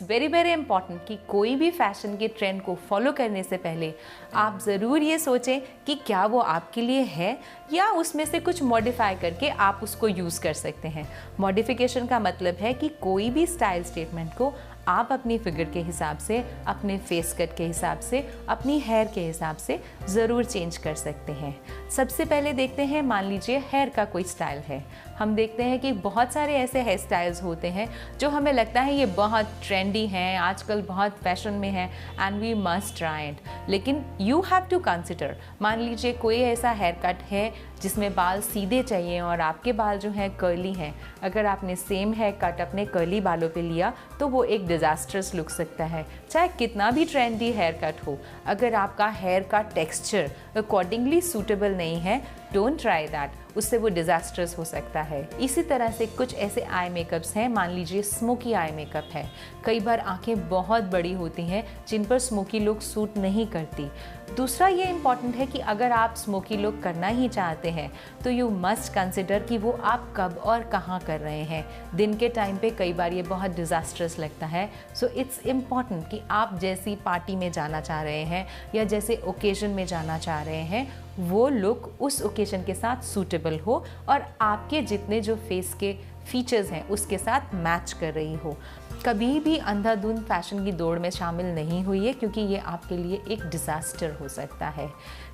It's very very important कि कोई भी फैशन के ट्रेंड को फॉलो करने से पहले आप ज़रूर ये सोचें कि क्या वो आपके लिए है या उसमें से कुछ मॉडिफाई करके आप उसको यूज़ कर सकते हैं। मॉडिफिकेशन का मतलब है कि कोई भी स्टाइल स्टेटमेंट को आप अपनी फिगर के हिसाब से, अपने फेस कट के हिसाब से, अपनी हेयर के हिसाब से ज़रूर चेंज कर सकते हैं। सबसे पहले देखते हैं, मान लीजिए हेयर का कोई स्टाइल है। हम देखते हैं कि बहुत सारे ऐसे हेयर स्टाइल्स होते हैं जो हमें लगता है ये बहुत ट्रेंडी हैं, आजकल बहुत फैशन में है and we must try it. लेकिन यू हैव टू कंसिडर, मान लीजिए कोई ऐसा हेयर कट है जिसमें बाल सीधे चाहिए और आपके बाल जो हैं कर्ली हैं। अगर आपने सेम हेयर कट अपने कर्ली बालों पे लिया तो वो एक डिज़ास्टर्स लुक सकता है, चाहे कितना भी ट्रेंडी हेयर कट हो। अगर आपका हेयर का टेक्सचर अकॉर्डिंगली सूटेबल नहीं है, डोंट ट्राई दैट, उससे वो डिज़ास्टर्स हो सकता है। इसी तरह से कुछ ऐसे आई मेकअप्स हैं, मान लीजिए स्मोकी आई मेकअप है। कई बार आंखें बहुत बड़ी होती हैं जिन पर स्मोकी लुक सूट नहीं करती। दूसरा ये इम्पॉर्टेंट है कि अगर आप स्मोकी लुक करना ही चाहते हैं तो यू मस्ट कंसिडर कि वो आप कब और कहाँ कर रहे हैं। दिन के टाइम पे कई बार ये बहुत डिज़ास्टर्स लगता है। सो इट्स इम्पॉर्टेंट कि आप जैसी पार्टी में जाना चाह रहे हैं या जैसे ओकेजन में जाना चाह रहे हैं वो लुक उस ओकेजन के साथ सूटेबल हो और आपके जितने जो फेस के फीचर्स हैं उसके साथ मैच कर रही हो। कभी भी अंधाधुंध फैशन की दौड़ में शामिल नहीं हुई क्योंकि ये आपके लिए एक डिज़ास्टर हो सकता है।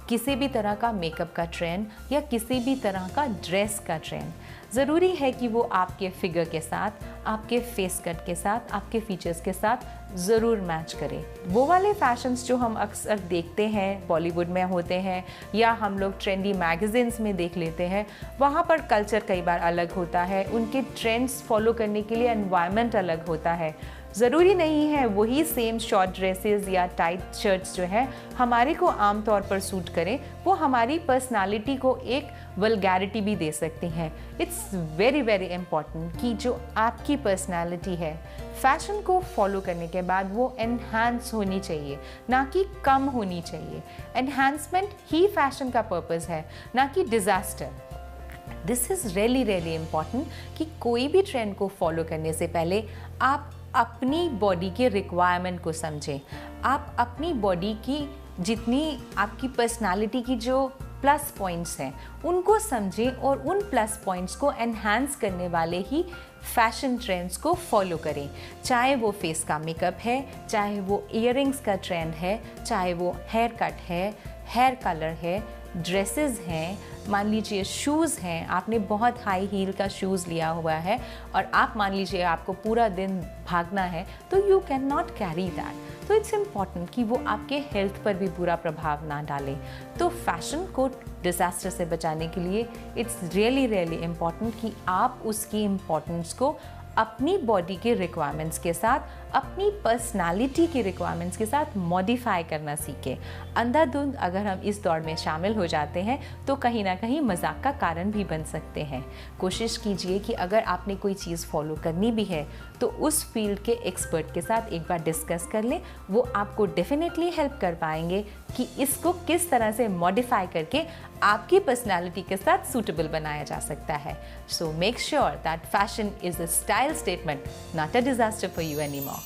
किसी भी तरह का मेकअप का ट्रेंड या किसी भी तरह का ड्रेस का ट्रेंड ज़रूरी है कि वो आपके फिगर के साथ, आपके फेस कट के साथ, आपके फीचर्स के साथ ज़रूर मैच करें। वो वाले फैशंस जो हम अक्सर देखते हैं बॉलीवुड में होते हैं या हम लोग ट्रेंडी मैगज़ीन्स में देख लेते हैं, वहाँ पर कल्चर कई बार अलग होता है, उनके ट्रेंड्स फॉलो करने के लिए एनवायरनमेंट अलग होता है। ज़रूरी नहीं है वही सेम शॉर्ट ड्रेसेस या टाइट शर्ट्स जो है हमारे को आम तौर पर सूट करें, वो हमारी पर्सनालिटी को एक वल्गैरिटी भी दे सकती हैं। इट्स वेरी वेरी इंपॉर्टेंट कि जो आपकी पर्सनालिटी है फैशन को फॉलो करने के बाद वो एनहांस होनी चाहिए, ना कि कम होनी चाहिए। एनहांसमेंट ही फैशन का पर्पस है, ना कि disaster. This is really really important कि कोई भी ट्रेंड को फॉलो करने से पहले आप अपनी बॉडी के रिक्वायरमेंट को समझें। आप अपनी बॉडी की जितनी आपकी पर्सनालिटी की जो प्लस पॉइंट्स हैं उनको समझें और उन प्लस पॉइंट्स को एनहांस करने वाले ही फैशन ट्रेंड्स को फॉलो करें। चाहे वो फेस का मेकअप है, चाहे वो इयररिंग्स का ट्रेंड है, चाहे वो हेयर कट है, हेयर कलर है, ड्रेसेस हैं, मान लीजिए शूज़ हैं, आपने बहुत हाई हील का शूज़ लिया हुआ है और आप मान लीजिए आपको पूरा दिन भागना है तो you can not carry that. तो इट्स इम्पॉर्टेंट कि वो आपके हेल्थ पर भी बुरा प्रभाव ना डाले। तो फैशन को डिज़ास्टर से बचाने के लिए इट्स रियली रियली इम्पॉर्टेंट कि आप उसकी इम्पॉर्टेंस को अपनी बॉडी के रिक्वायरमेंट्स के साथ, अपनी पर्सनालिटी की रिक्वायरमेंट्स के साथ मॉडिफाई करना सीखें। अंधाधुंध अगर हम इस दौड़ में शामिल हो जाते हैं तो कहीं ना कहीं मजाक का कारण भी बन सकते हैं। कोशिश कीजिए कि अगर आपने कोई चीज़ फॉलो करनी भी है तो उस फील्ड के एक्सपर्ट के साथ एक बार डिस्कस कर लें, वो आपको डेफिनेटली हेल्प कर पाएंगे कि इसको किस तरह से मॉडिफाई करके आपकी पर्सनालिटी के साथ सूटेबल बनाया जा सकता है। So make sure that fashion is a style statement, not a disaster for you anymore.